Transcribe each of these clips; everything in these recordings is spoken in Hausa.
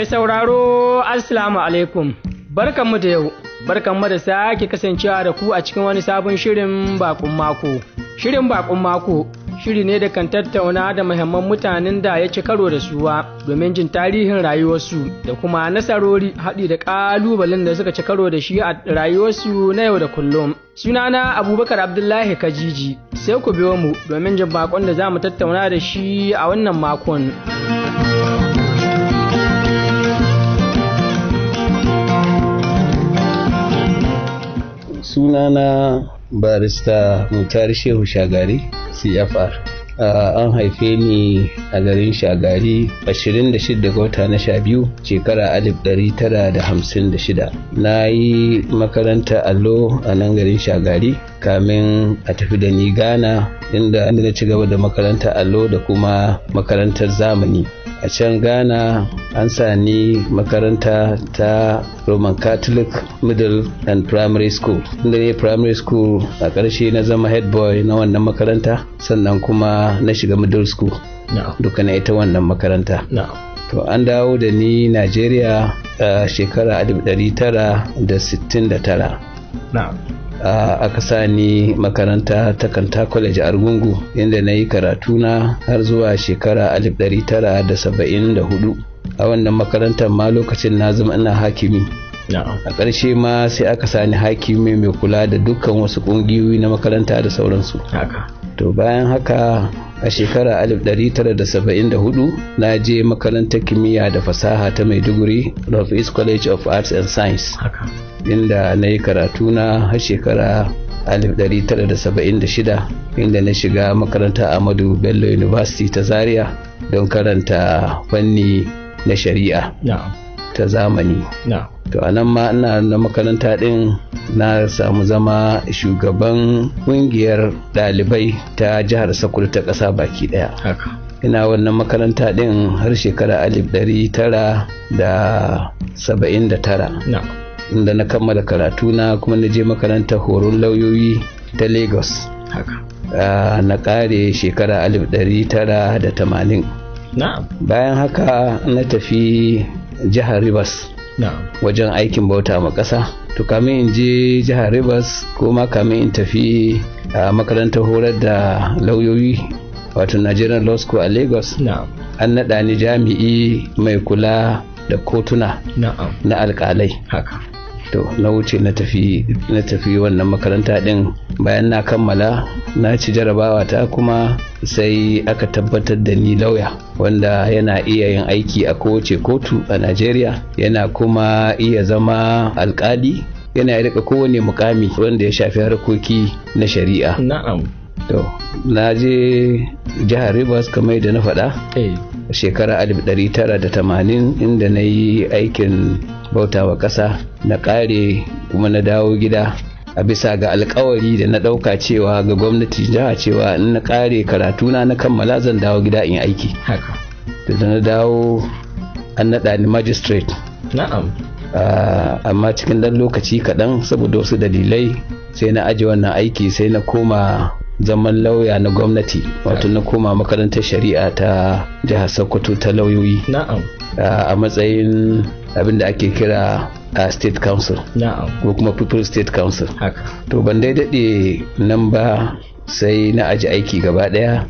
Mai sauraro Assalamu alaikum, barkanmu da yau, barkanmu da sake kasancewa da ku a cikin wani sabon shirin bakun mako. Shirin bakun mako shiri ne da kan tattauna da muhimman mutanen da ya ci karo da suwa domin jin tarihin rayuwarsu da kuma nasarori haɗi da ƙalubalen da suka ci karo da shi a rayuwarsu na yau da kullum. Sunana Abubakar Abdullahi Kajiji, sai ku biyo mu domin jin bakon da za mu tattauna da shi a wannan makon. Sunana barista Mutari Shehu Shagari CFR. An haife ni a garin Shagari 26 ga wata na 12 shekara 1956. Na yi makaranta allo a nan garin Shagari kamin a tafi da ni Ghana, inda na ci gaba da makaranta allo da kuma makarantar zamani. A can Ghana an sani makaranta ta Roman Catholic Middle and Primary School. Inda ne primary school a ƙarshe na zama head boy na wannan makaranta, sannan kuma na shiga middle school. Duka na ita wannan makaranta. To an dawo da ni Najeriya a shekara 1969. Aka sani makaranta ta Kanta College Argungu, inda na yi karatuna har zuwa shekara 1974. A wannan makarantar ma lokacin na zama ina hakimi. A ƙarshe ma sai aka sani hakimi mai kula da dukkan wasu ƙungiyoyi na makaranta da sauransu. To bayan haka a shekara 1974 na je makarantar kimiyya da fasaha ta Maiduguri, North East College of Arts and Science, inda na yi karatuna har shekara 1976, inda na shiga makarantar Ahmadu Bello University ta Zaria don karanta fanni na shari'a ta zamani. To a nan ma ina na makaranta din na samu zama shugaban kungiyar ɗalibai ta jihar Sokoto ta ƙasa baki ɗaya. Ina wannan makaranta din har shekara 1979, inda na kammala karatuna kuma na je makarantar horon lauyoyi ta Lagos. Na ƙare shekara 1980. Bayan haka na tafi jihar Rivers wajen aikin bauta ma ƙasa. To kamin in je jihar Rivers ko ma kamin in tafi a makarantar horar da lauyoyi wato Nigerian Law School a Lagos, an naɗa ni jami'i mai kula da kotuna na alƙalai. To na wuce na tafi wannan makaranta din. Bayan na kammala na ci jarabawa ta, kuma sai aka tabbatar da ni lauya wanda yana iya yin aiki a kowace kotu a Najeriya, yana kuma iya zama alkali, yana rika kowane mukami wanda ya shafi harkoki na shari'a. To na je jihar Rivers kamar da na faɗa shekara 1980, inda na yi aikin bautawa ƙasa, na ƙare kuma na dawo gida a bisa ga alkawari da na ɗauka cewa ga gwamnati jiha cewa in na ƙare karatuna na kammala zan dawo gida in aiki. Da na dawo an naɗa ni magistrate. Amma cikin ɗan lokaci kaɗan saboda wasu dalilai sai na aje wannan aiki, sai na koma zaman lauya na gwamnati, wato na koma makarantar shari'a ta jihar Sokoto ta lauyoyi a matsayin abin da ake kira a state council ko kuma people state council. To ban daɗe nan ba sai na aji aiki gaba ɗaya.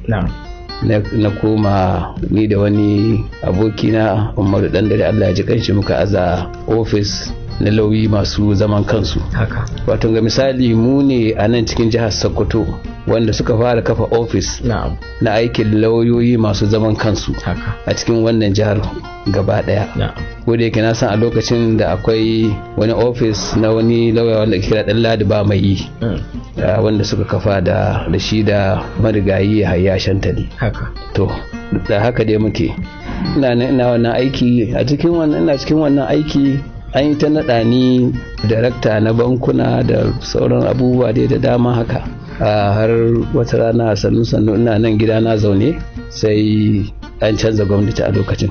Na koma ni da wani abokina Umaru Dandare, Allah ya ji kanshi, muka aza office na lauyi masu zaman kansu. Wato ga misali mu ne a nan cikin jihar Sokoto wanda suka fara kafa ofis na aikin lauyoyi masu zaman kansu a cikin wannan jihar gaba daya. Ko da yake na san a lokacin da akwai wani ofis na wani lauya wanda ke kira Ɗanladi ba mai yi, wanda suka kafa da shi da marigayi Yahaya Shantali. To da haka dai muke ina wannan aiki. A cikin wannan aiki an yi ta naɗa ni darakta na bankuna da sauran abubuwa dai da dama haka. Har wata rana sannu ina nan gida na zaune, sai an canza gwamnati a lokacin.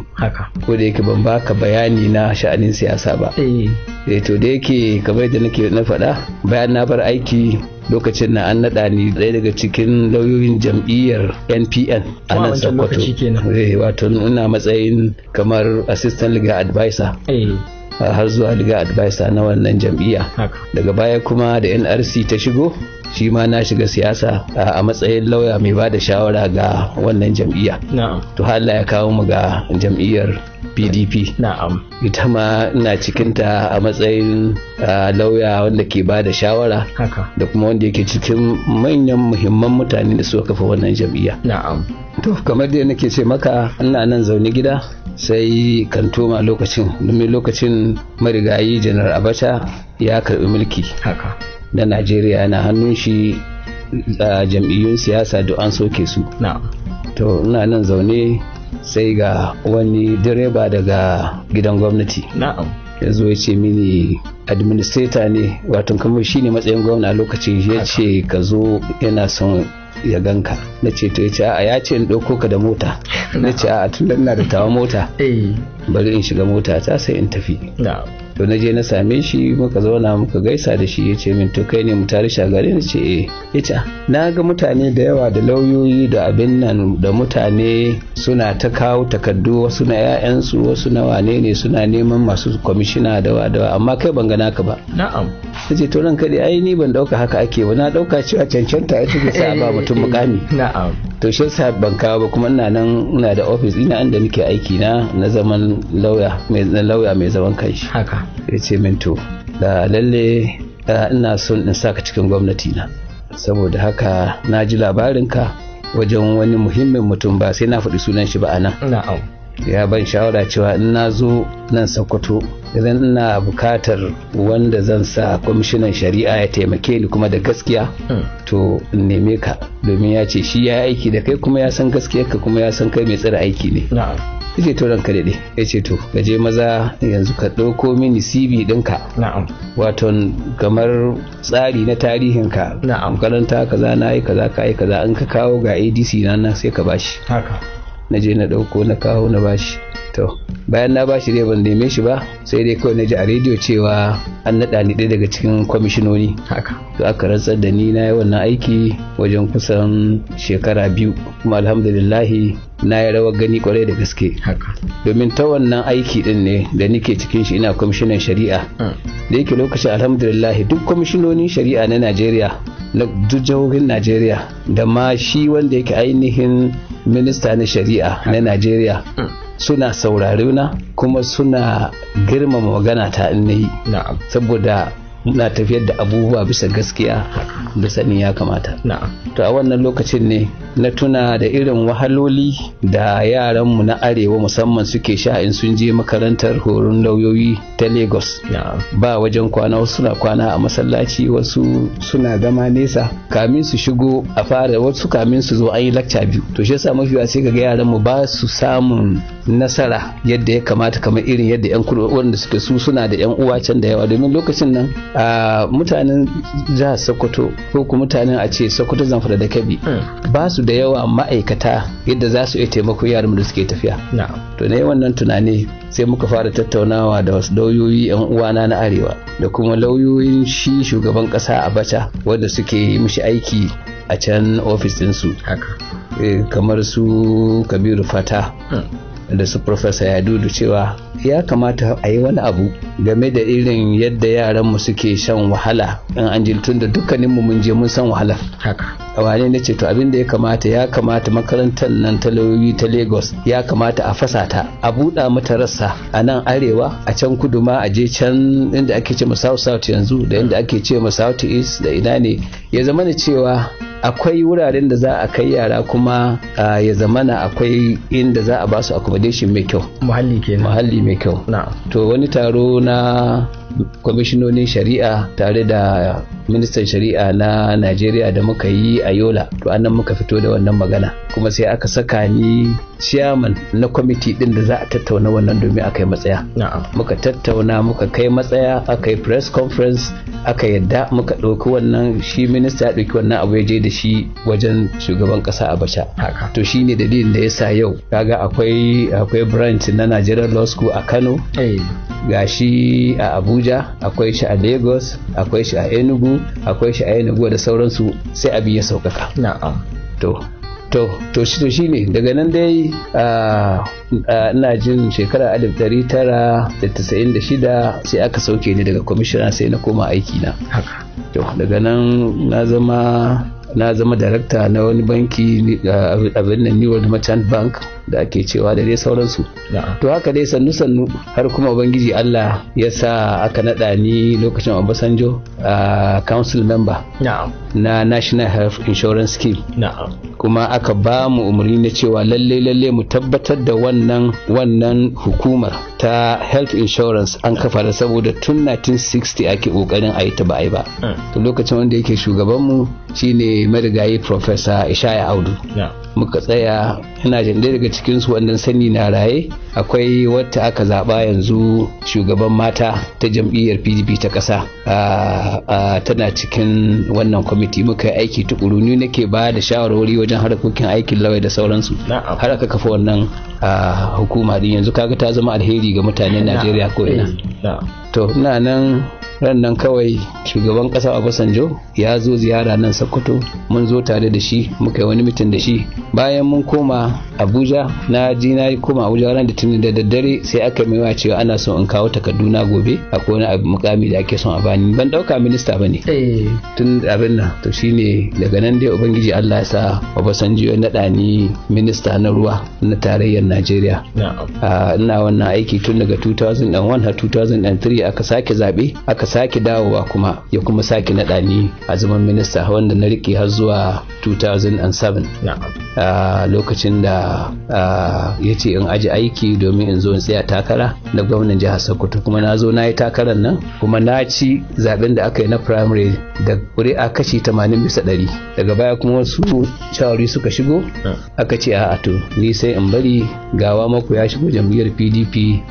Ko da yake ban baka bayani na sha'anin siyasa ba. To da yake kamar da na faɗa, bayan na bar aiki lokacin na an naɗa ni ɗaya daga cikin lauyoyin jam'iyyar NPN a nan Sokoto. Wato ina matsayin kamar assistant legal advisor har zuwa legal advisor na wannan jam'iyya. Daga baya kuma da NRC ta shigo, shi ma na shiga siyasa a matsayin lauya mai ba da shawara ga wannan jam'iyya. To Allah ya kawo mu ga jam'iyyar PDP. Ita ma ina cikinta a matsayin lauya wanda ke ba da shawara da kuma wanda yake cikin manyan muhimman mutane da suka kafa wannan jam'iyya. To kamar da nake ce maka, ina nan zaune gida sai kantoma lokacin marigayi Janar Abacha ya karbi mulki na Najeriya, na hannun shi jam'iyyun siyasa duk an soke su. To ina nan zaune sai ga wani direba daga gidan gwamnati ya zo ya ce mini administrator ne, wato kamar shi ne matsayin gwamna a lokacin, ya ce ka zo yana son ya ganka. Na ce to ya ce a ya ce in ɗauko ka da mota. Na ce a tun da ina da tawa mota bari in shiga mota ta sai in tafi. To na je na same shi, muka zauna muka gaisa da shi. Ya ce min to kai ne Mutari Shagari? Na ce eh. Ya ce na ga mutane da yawa da lauyoyi da abin nan da mutane suna ta kawo takardu, wasu na 'ya'yansu wasu na wane ne suna neman masu kwamishina da wadawa, amma kai ban gana ka ba. Na ce to ranka dai ai ni ban dauka haka ake ba, na dauka cewa cancanta ita ke sa ba mutum mukami. To shi yasa ban kawo ba, kuma ina da office ina inda nake aiki na zaman lauya mai zaman kanshi. Ya ce min to da lalle ina son in saka cikin gwamnati na, saboda haka na ji labarinka wajen wani muhimmin mutum, ba sai na faɗi sunan shi ba a nan. Ya ban shawara cewa in na zo nan Sokoto, idan ina bukatar wanda zan sa kwamishinan shari'a ya taimake ni kuma da gaskiya, to in neme ka, domin ya ce shi ya aiki da kai kuma ya san gaskiyarka kuma ya san kai mai tsare aiki ne. Ya ce to ranka daɗe. Ya ce to gaje maza yanzu ka ɗauko mini CV ɗinka, wato kamar tsari na tarihinka, makaranta kaza na yi kaza ka yi kaza, in ka kawo ga ADC na sai ka bashi. Na je na ɗauko na kawo na bashi. To bayan na bashi dai ban neme shi ba, sai dai kawai na ji a rediyo cewa an naɗa ni ɗaya daga cikin kwamishinoni. To aka rantsar da ni, na yi wannan aiki wajen kusan shekara 2, kuma alhamdulillahi na yi rawar gani kwarai da gaske. Domin ta wannan aiki din ne da nike cikin shi ina kwamishinan shari'a, da yake lokacin alhamdulillahi duk kwamishinonin shari'a na Najeriya, na duk jihohin Najeriya, da ma shi wanda yake ainihin minista na shari'a na Najeriya suna saurare na kuma suna girmama magana ta in nayi, saboda muna tafiyar da abubuwa bisa gaskiya da sanin ya kamata. To a wannan lokacin ne na tuna da irin wahaloli da yaranmu na arewa musamman suke sha in sun je makarantar horon lauyoyi ta Lagos. Ba wajen kwana, wasu suna kwana a masallaci, wasu suna zama nesa kamin su shigo a fara, wasu kamin su zo an yi lakca 2. To shi yasa mafiya sai kaga yaranmu ba su samun nasara yadda ya kamata, kamar irin yadda yan kudu wanda suke su suna da yan uwa can da yawa, domin lokacin nan mutanen jihar Sokoto ko kuma mutanen a ce Sokoto, Zamfara da Kebbi ba su da yawa ma'aikata yadda za su iya taimako yaran da suke tafiya. To na yi wannan tunani sai muka fara tattaunawa da wasu lauyoyi yan uwana na arewa da kuma lauyoyin shi shugaban kasa Abacha wanda suke mishi aiki a can ofis ɗinsu, kamar su Kabiru Fata da su Professor Yadudu, cewa ya kamata a yi wani abu game da irin yadda yaranmu suke shan wahala in an ji, tun da dukkaninmu mun je mun san wahala. A wane ne ce to abin da ya kamata makarantar nan ta lauyoyi ta Lagos ya kamata a fasa ta, a buɗa mata rassa a nan arewa, a can kudu ma a je can inda ake ce ma South yanzu da inda ake ce ma South East da ina ne, ya zama da cewa akwai wuraren da za a kai yara kuma ya zamana akwai inda za a ba su accommodation mai kyau, muhalli mai kyau. To wani taro na kwamishinonin shari'a tare da ministan shari'a na Najeriya da muka yi a Yola, to annan muka fito da wannan magana, kuma sai aka saka ni chairman na kwamiti din da za a tattauna wannan domin aka yi matsaya. Muka tattauna, muka kai matsaya, aka yi press conference, aka yadda, muka ɗauki wannan, shi minista ya ɗauki wannan abu ya je da shi wajen shugaban ƙasa Abacha. To shi ne dalilin da ya sa yau kaga akwai branch na Nigerian Law School a Kano, gashi a Abuja Abuja, akwai shi a Lagos, akwai shi a Enugu, akwai shi a Enugu da sauransu, sai abin ya sauƙaƙa. Na'am. To shi ne daga nan dai ina jin shekara 1996 sai aka sauke ni daga kwamishina sai na koma aiki na. To daga nan na zama darakta na wani banki abin nan New World Merchant Bank da ake cewa da dai sauransu. To haka dai sannu har kuma ubangiji Allah ya sa aka nada ni lokacin Obasanjo council member na National Health Insurance Scheme. Kuma aka ba mu umarni na cewa lalle mu tabbatar da wannan hukumar ta health insurance an kafa da saboda tun 1960 ake kokarin a yi ta ba a yi ba. To lokacin wanda yake shugabanmu shine marigayi Professor Ishaya Audu. Muka tsaya, ina jin daga cikinsu wanda sani na raye akwai wata aka zaba yanzu shugaban mata ta jam'iyyar PDP ta ƙasa, tana cikin wannan kwamiti. Muka yi aiki tukuru, ni nake ba da shawarwari wajen harkokin aikin lawai da sauransu, har aka kafa wannan hukuma din. Yanzu kaga ta zama alheri ga mutanen Najeriya ko ina. To ina nan ran kawai shugaban kasa Obasanjo ya zo ziyara nan Sokoto, mun zo tare da shi, muka yi wani mitin da shi. Bayan mun koma Abuja, na koma Abuja ran da tuni da daddare sai aka mai wa cewa ana son in kawo takarduna gobe, akwai wani mukami da ake son a bani. Ban dauka minista bane tun abin nan. To shine daga nan dai ubangiji Allah ya sa Obasanjo ya nada ni minista na ruwa na tarayyar Najeriya. Ina wannan aiki tun daga 2001 har 2003 aka sake zabe, aka sake dawowa kuma ya kuma sake naɗa ni a zaman minista, wanda na rike har zuwa 2007. Lokacin da ya ce in aji aiki domin in zo in tsaya takara na gwamnan jihar Sokoto, kuma na zo na yi takarar nan kuma na ci zaben da aka yi na primary da ƙuri'a kashi 80%. Daga baya kuma wasu shawari suka shigo, aka ce a to ni sai in bari gawa mako ya shigo jam'iyyar PDP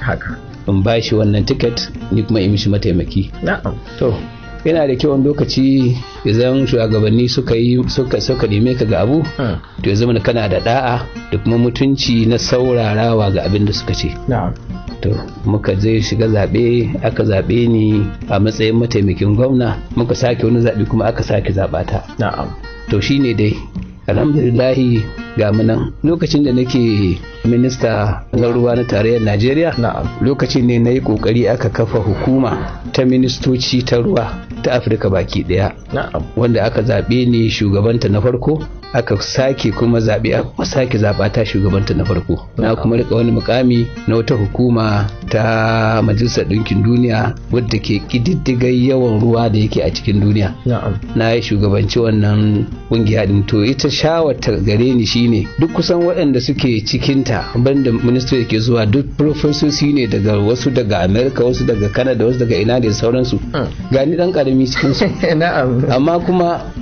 in ba shi wannan tiket, ni kuma in mishi mataimaki. To yana da kyau lokaci idan shugabanni suka neme ka ga abu, to ya zama kana da da'a da kuma mutunci na saurarawa ga abin da suka ce. To muka je shiga zaɓe, aka zaɓe ni a matsayin mataimakin gwamna, muka sake wani zaɓe kuma aka sake zaɓata. To shine dai alhamdulillahi ga munan. Lokacin da nake minista na ruwa na tarayyar Najeriya, lokacin ne na yi kokari aka kafa hukuma ta ministoci ta ruwa ta Afirka baki daya, wanda aka zaɓe ni shugabanta na farko, aka sake kuma zaɓe aka sake zaɓata shugabanta na farko. Na kuma rika wani mukami na wata hukuma ta Majalisar Ɗinkin Duniya wadda ke ƙididdigar yawan ruwa da yake a cikin duniya. Na yi shugabanci wannan ƙungiya din. To ita shawarta gare ni shine duk kusan waɗanda suke cikinta banda ministry ke zuwa duk profesoci ne, daga wasu daga America, wasu daga Canada, wasu daga ina da sauransu. Gani dan karami cikin su. Amma kuma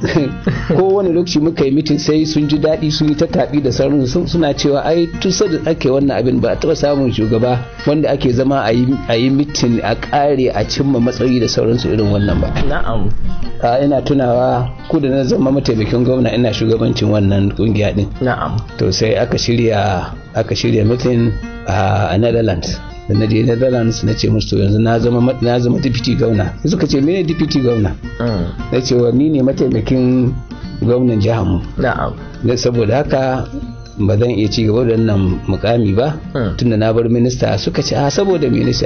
kowane lokaci muka yi mitin sai sun ji daɗi, sun yi ta taɓi da sauransu, suna cewa ai tusa da ake wannan abin ba a taɓa samun shugaba wanda ake zama a yi mitin a ƙare a cimma matsayi da sauransu irin wannan ba. Ina tunawa ku da na zama mataimakin gwamna ina shugabancin wannan kungiya din. To sai aka shirya mitin a Netherlands. Da na je Netherlands na ce musu yanzu na zama deputy gwamna. Suka ce mene deputy gwamna? Na ce wa ni ne mataimakin gwamnan jihar mu. Saboda haka ba zan iya ci gaba da wannan mukami ba tunda na bar minista. Suka ce saboda me nace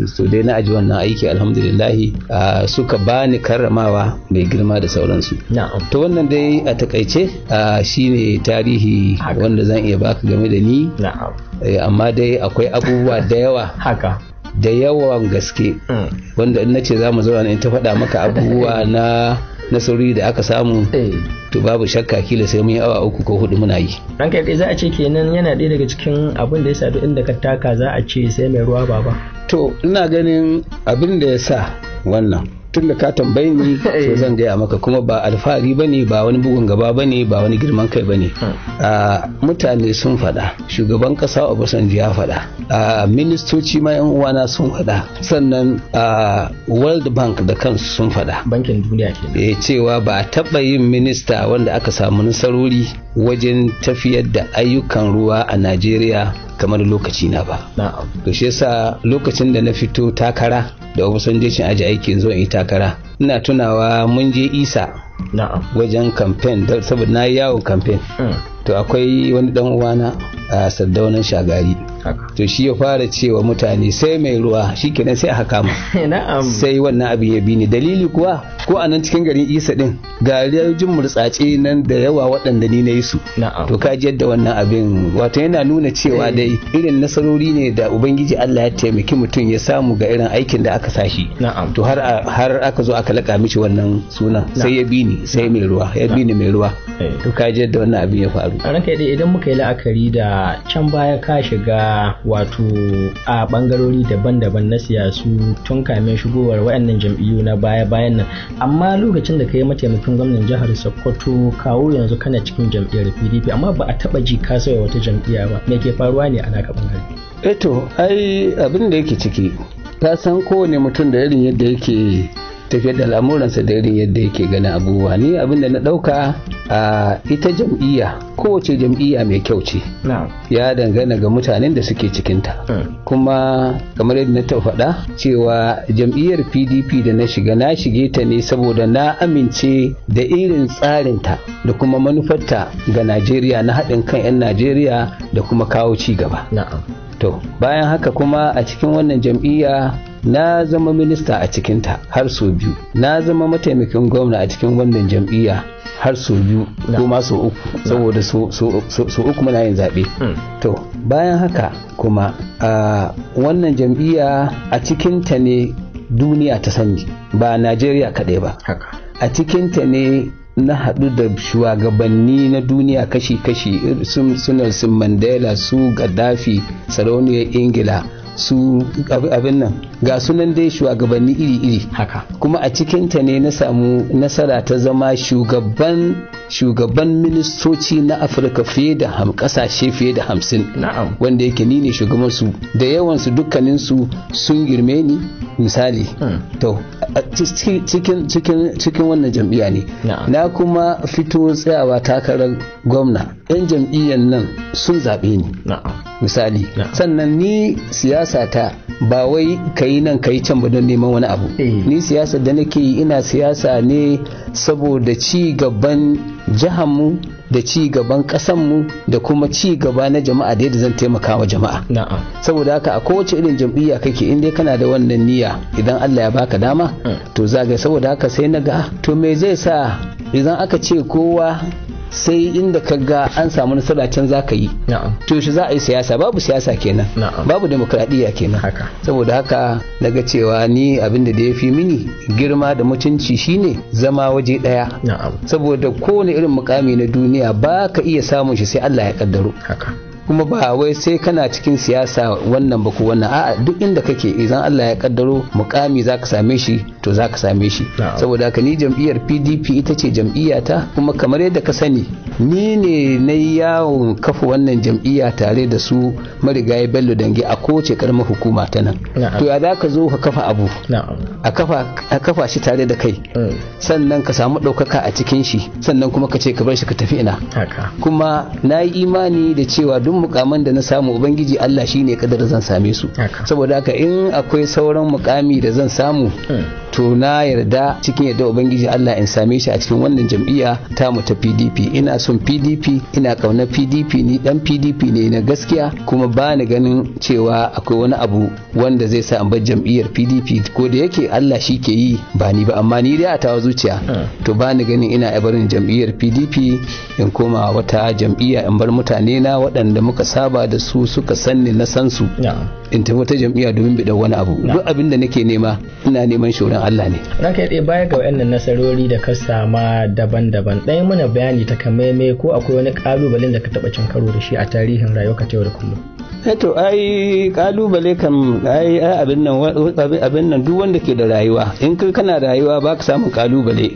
so dai na aji wannan aiki alhamdulillah. Suka bani karramawa mai girma da sauransu. To wannan dai a takaice shine tarihi wanda zan iya baka game da ni. Amma dai akwai abubuwa da yawa da yawan gaske wanda in nace zamu zauna in ta faɗa maka abubuwa na nasarori da aka samu, to babu shakka kila sai mun yi awa 3 ko 4 muna yi. Ranka dai za a ce kenan yana ɗaya daga cikin abin da ya sa duk inda ka taka za a ce sai mai ruwa baba. To ina ganin abin da ya sa wannan tun da ka tambaye ni so zan gaya maka, kuma ba alfahari bane, ba wani bugun gaba bane, ba wani girman kai bane. Mutane sun faɗa, shugaban ƙasa Obasanjo ya faɗa, ministoci ma yan uwana sun faɗa, sannan World Bank da kansu sun faɗa, bankin duniya ke cewa ba a taɓa yin minista wanda aka samu nasarori wajen tafiyar da ayyukan ruwa a Najeriya kamar lokaci na ba. To shi yasa lokacin da na fito takara da Obasanjo cin aji aiki zo in yi takara. Ina tunawa mun je Isa wajen campaign saboda na yi yawon campaign. To akwai wani dan uwana a Sardaunan Shagari. To shi ya fara cewa mutane sai mai ruwa shikenan sai aka kama. Sai wannan abin ya bi ni. Dalili kuwa ko a nan cikin garin Isa din ga jin murtsace nan da yawa waɗanda ni na yi su. To ka ji yadda wannan abin wato yana nuna cewa dai irin nasarori ne da Ubangiji Allah ya taimaki mutum ya samu ga irin aikin da aka sashi. To har aka zo aka laka mishi wannan sunan sai ya bi ni sai mai ruwa ya bi ni mai ruwa. To ka ji yadda wannan abin ya faru. A ranka dai idan muka yi la'akari da can baya ka shiga wato a bangarori daban-daban na siyasu tun kamin shigowar wayannan jam'iyyu na baya-bayan nan, amma lokacin da ka yi mataimakin gwamnan jihar Sokoto kawo yanzu kana cikin jam'iyyar PDP amma ba a taba ji ka sauya wata jam'iyya ba, me ke faruwa ne a naka bangare? To ai abin da yake ciki ka san kowane mutum da irin yadda yake tafiyar da al'amuransa da irin yadda yake ganin abubuwa. Ni abin da na ɗauka a ita jam'iyya, kowace jam'iyya mai kyau ce, ya dangana ga mutanen da suke cikinta. Kuma kamar yadda na taɓa faɗa cewa jam'iyyar PDP da na shige ta ne saboda na amince da irin tsarinta da kuma manufarta ga Najeriya na haɗin kan 'yan Najeriya da kuma kawo ci gaba. To bayan haka kuma a cikin wannan jam'iyya na zama minista a cikinta har sau biyu, na zama mataimakin gwamna a cikin wannan jam'iyya har sau biyu ko ma sau uku saboda sau uku muna yin zaɓe. To bayan haka kuma a wannan jam'iyya a cikinta ne duniya ta sani ba Najeriya kaɗai ba, a cikinta ne na haɗu da shugabanni na duniya kashi-kashi su Nelson Mandela, su Gaddafi, sarauniyar Ingila, su abin nan ga sunan dai shugabanni iri-iri. Kuma a cikinta ne na samu nasara ta zama shugaban ministoci na Afirka fiye da kasashe fiye da 50 wanda yake ni ne shugabansu, da yawansu dukkaninsu sun girme ni misali. To cikin wannan jam'iyya ne na kuma fito tsayawa takarar gwamna, 'yan jam'iyyar nan sun zaɓe ni misali. Sannan ni siyasa ta ba wai kayi nan kayi can ba don neman wani abu. Ni siyasa da nake yi ina siyasa ne saboda ci gaban jihanmu da ci gaban ƙasanmu da kuma ci gaba na jama'a da yadda zan taimaka wa jama'a. Saboda haka a kowace irin jam'iyya kake in dai kana da wannan niyya, idan Allah ya baka dama to zaga. Saboda haka sai na ga to me zai sa idan aka ce kowa sai inda ka ga an samu nasara can za ka yi, to shi za a yi siyasa, babu siyasa kenan, babu demokradiyya kenan. Saboda haka naga cewa ni abin da ya fi mini girma da mutunci shine zama waje daya, saboda kowane irin mukami na duniya ba ka iya samun shi sai Allah ya kaddaro. Kuma ba wai sai kana cikin siyasa wannan ba ko wannan, a'a duk inda kake idan Allah ya kaddaro mukami zaka same shi to zaka same shi. Saboda haka ni jam'iyyar PDP ita ce jam'iyyata, kuma kamar yadda ka sani ni ne na yawon kafa wannan jam'iyya tare da su marigayi Bello Dange a kowace karamar hukuma ta nan. To ya za ka zo ka kafa abu a kafa shi tare da kai, sannan ka samu ɗaukaka a cikin shi, sannan kuma ka ce ka bar shi ka tafi ina. Kuma na yi imani da cewa duk mukaman da na samu ubangiji Allah shine kadar zan same su. Saboda haka in akwai sauran mukami da zan samu to na yarda cikin yadda ubangiji Allah in same shi a cikin wannan jam'iyya ta mu ta PDP. Ina son PDP, ina kauna PDP, ni dan PDP ne na gaskiya, kuma ba ni ganin cewa akwai wani abu wanda zai sa in bar jam'iyyar PDP, ko da yake Allah shi ke yi ba ni ba, amma ni dai a tawa zuciya to ba ni ganin ina barin jam'iyyar PDP in koma wata jam'iyya in bar mutane na waɗanda muka saba da su suka sanni na san su in tafi wata jam'iyya domin bidan wani abu. Duk abin da nake nema ina neman shoran Allah ne. Ranka ɗaya baya ga waɗannan nasarori da ka sama daban-daban, ɗaya mana bayani ta kamaime ko akwai wani ƙalubalen da ka taɓa cin karo da shi a tarihin rayuwarka ta yau da kullum? To ai kalubale kam ai abin nan duk wanda ke da rayuwa, in kana rayuwa ba ka samun kalubale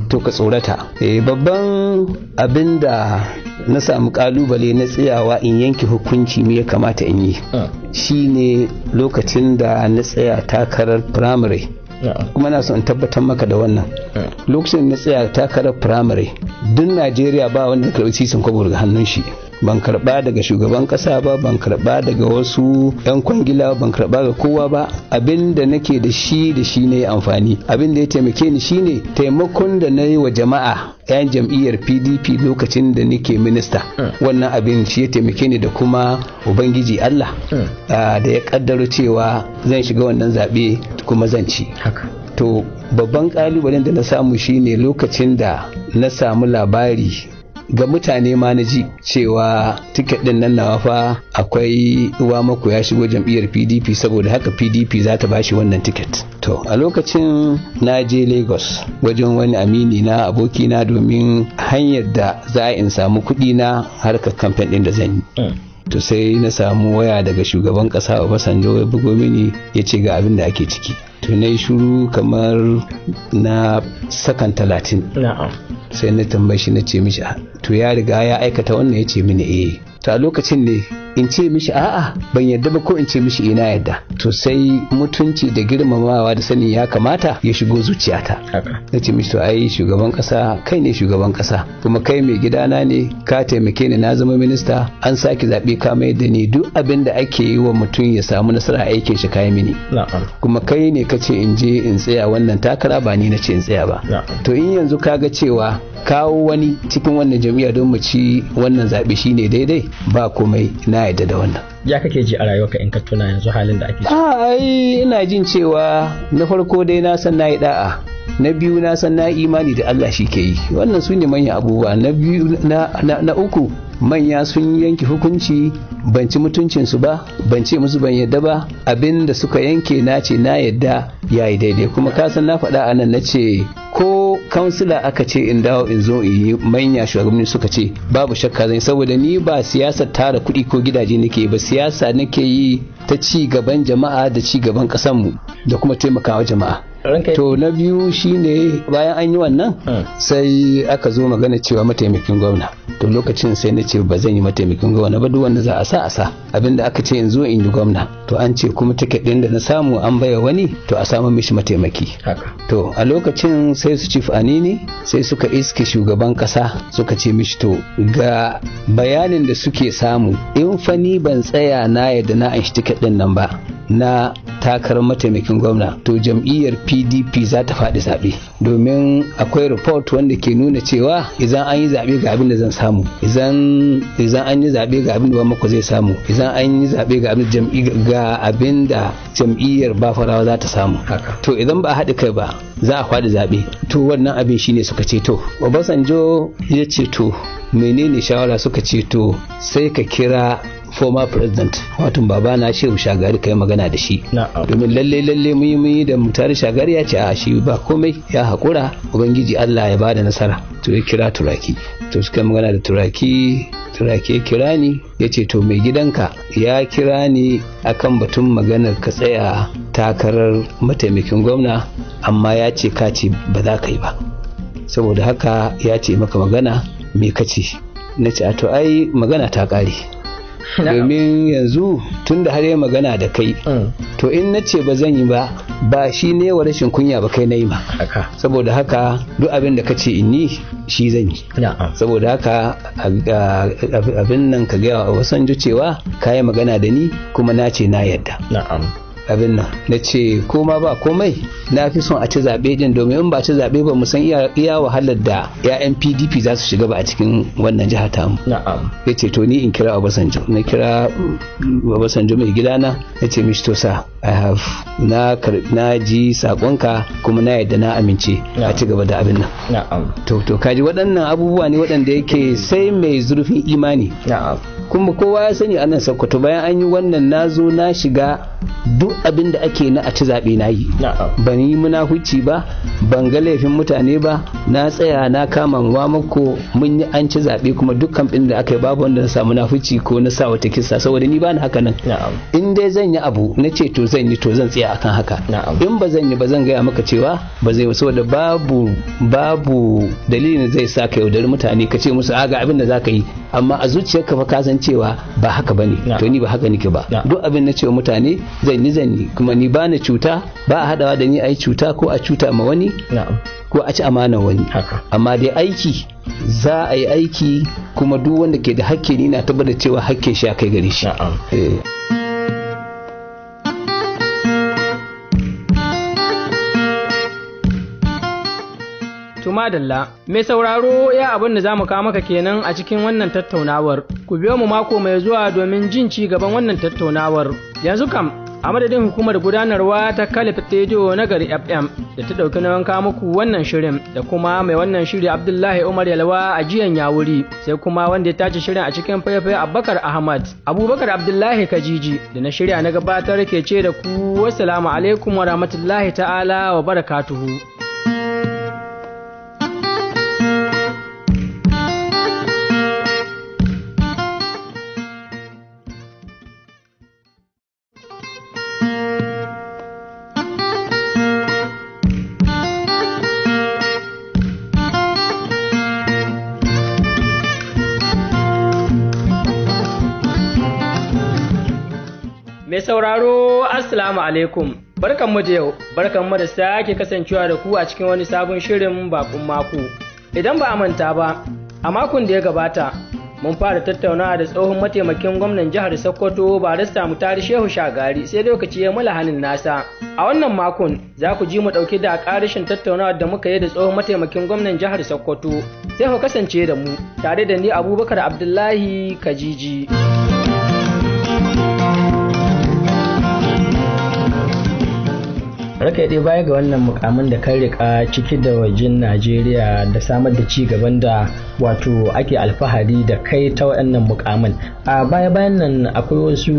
to ka tsorata. Babban abin da na samu kalubale na tsayawa in yanke hukunci me ya kamata in yi shine lokacin da na tsaya takarar primary. Kuma na so in tabbatar maka da wannan lokacin na tsaya takarar primary duk Najeriya ba wanda ya karɓi sisin kwabo daga hannun shi, ban karba daga shugaban kasa ba, ban karba daga wasu yan kwangila, ban karba ga kowa ba. Abin da nake da shi ne amfani. Abin da ya taimake ni shine taimakon da na yi wa jama'a 'yan jam'iyyar PDP lokacin da nake minista. Wannan abin shi ya taimake ni da kuma ubangiji Allah da ya kaddaro cewa zan shiga wannan zaɓe kuma zan ci. To babban kalubalen da na samu shine lokacin da na samu labari ga mutane ma na ji cewa tiket din nan nawa fa akwai uwa mako ya shigo jam'iyyar PDP, saboda haka PDP za ta bashi wannan tiket. To a lokacin na je Lagos wajen wani amini na abokina domin hanyar da za in samu kuɗi na harkar kamfen din da zan yi. To sai na samu waya daga shugaban kasa Obasanjo ya bugo mini ya ce ga abin da ake ciki. To na yi shuru kamar na sakan 30. Sai na tambaye shi na ce mishi to ya riga ya aikata wannan, ya ce mini eh. To a lokacin ne in ce mishi a'a ban yadda ba, ko in ce mishi ina yadda. To sai mutunci da girmamawa da sanin ya kamata ya shigo zuciyata. Na ce mishi to ai shugaban kasa, kai ne shugaban kasa kuma kai mai gidana ne, ka taimake ni na zama minista, an sake zaɓe ka mai da ni, duk abin da ake yi wa mutum ya samu nasara aikin shi kai mini. Kuma kai ne ka ce in je in tsaya wannan takara, ba ni na ce in tsaya ba. To in yanzu ka ga cewa kawo wani cikin wannan jami'a don mu ci wannan zaɓe shine daidai, ba komai, na yadda da wannan. Ya kake ji a rayuwarka in ka tuna yanzu halin da ake ciki? Ai ina jin cewa na farko dai na san na yi da'a, na biyu na san na imani da Allah shi ke yi. Wannan su ne manyan abubuwa. Na biyu na uku, manya sun yanke hukunci, ban ci mutuncinsu ba, ban ce musu ban yadda ba, abin da suka yanke na ce na yadda ya yi daidai. Kuma ka san na faɗa a nan na ce ko kansila aka ce in dawo in zo in yi, manya shugabanni suka ce babu shakka zan, saboda ni ba siyasar tara kuɗi ko gidaje nake ba, siyasa nake yi ta ci gaban jama'a da ci gaban ƙasarmu da kuma taimakawa jama'a. To na biyu shine bayan an yi wannan sai aka zo magana cewa mataimakin gwamna. To lokacin sai na ce ba zan yi mataimakin gwamna ba, duk wanda za a sa abinda aka ce in zo in yi gwamna. To an ce kuma tiket din da na samu an baya wani, to a samu mishi mataimaki. To a lokacin sai su Chief Anini sai suka iske shugaban kasa suka ce mishi to ga bayanin da suke samu, in fa ni ban tsaya na yadda na an shi tiket din nan ba na takarar mataimakin gwamna, to jam'iyyar PDP za ta faɗi zaɓe, domin akwai report wanda ke nuna cewa idan an yi zaɓe ga abin da zan samu, idan an yi zaɓe ga abin da Bamako zai samu, idan an yi zaɓe ga abin da jam'iyyar Bafarawa za ta samu. To idan ba a haɗa kai ba za a faɗi zaɓe. To wannan abin shine suka ce to Obasanjo ya ce to menene shawara, suka ce to sai ka kira former president wato babana Shehu Shagari kai magana da shi, domin lalle mun yi da Mutare Shagari ya ce a shi ba komai, ya haƙura, ubangiji Allah ya bada nasara. To ya kira Turaki, to suka magana da Turaki ya kira ni ya ce to mai gidanka ya kira ni akan batun maganar ka tsaya takarar mataimakin gwamna, amma ya ce ka ce ba za ka yi ba, saboda haka ya ce maka magana me kace. Na ce a to ai magana ta ƙare, domin yanzu tun da har yi magana da kai, to in na ce ba zan yi ba shi ne wa rashin kunya ba, kai na yi ma. Saboda haka duk abin da ka ce in yi shi zan yi. Saboda haka abin nan ka gaya wa Obasanjo cewa ka yi magana da ni kuma na ce na yadda. Abin nan na ce koma ba komai, na fi son a ci zaɓe din, domin in ba ci zaɓe ba mu san iya wahalar da 'ya'yan PDP za su shiga ba a cikin wannan jiha tamu. Ya ce to ni in kira Obasanjo. Na kira Obasanjo mai gidana, ya ce mishi to sa na ji sakonka kuma na yadda na amince a ci gaba da abin nan. To kaji waɗannan abubuwa ne waɗanda yake sai mai zurfin imani. Kuma kowa ya sani a nan Sokoto bayan an yi wannan na zo na shiga duk abin da ake na a ci zaɓe na yi. Ban yi munafuci ba, ban ga laifin mutane ba, na tsaya na kama Bamako mun yi an ci zaɓe, kuma dukkan ɗin da aka yi babu wanda na sa munafuci ko na sa wata kisa, saboda ni ba ni haka nan. In dai zan yi abu na ce to zan yi, to zan tsaya akan haka. In ba zan yi ba zan gaya maka cewa ba zai, saboda babu dalilin zai sa ka yaudari mutane ka ce musu ga abin da za ka yi, amma a zuciyarka fa ka san cewa ba haka bane. To ni ba haka nake ba, duk abin na ce wa mutane zan yi, kuma ni ba na cuta, ba a hadawa da ni a yi cuta ko a cuta ma wani, ko a ci amana wani. Amma dai aiki za a yi aiki, kuma duk wanda ke da hakki ni na tabbatar cewa hakkin shi ya kai gare shi. Tumadalla, mai sauraro ya abin da za mu kawo maka kenan a cikin wannan tattaunawar. Ku biyo mu mako mai zuwa domin jin ci gaban wannan tattaunawar. Yanzu kam, a madadin hukumar gudanarwa ta Kalif Radio na gari FM da ta ɗauki nauyin kawo muku wannan shirin, da kuma mai wannan shiri Abdullahi Umar Yalwa a jiyan Yawuri, sai kuma wanda ya tace shirin a cikin faifai Abubakar Ahmad, Abubakar Abdullahi Kajiji, da na shirya na gabatar ke ce da ku wassalamu alaikum wa rahmatullahi ta'ala wa barakatuhu. Mai sauraro Assalamu alaikum, barkanmu da yau, barkanmu da sake kasancewa da ku a cikin wani sabon shirin bakun mako. Idan ba a manta ba, a makon da ya gabata, mun fara tattaunawa da tsohon mataimakin gwamnan jihar Sokoto Barista Mutari Shehu Shagari, sai lokaci ya mula hannun nasa. A wannan makon za ku ji mu ɗauki da ƙarashin tattaunawa da muka yi da tsohon mataimakin gwamnan jihar Sokoto. Sai ku kasance da mu tare da ni Abubakar Abdullahi Kajiji. Raka dai baya ga wannan mukamin da kan rika ciki da wajen Najeriya da samar da ci gaban da wato ake alfahari da kai ta waɗannan mukamin. A baya-bayan nan akwai wasu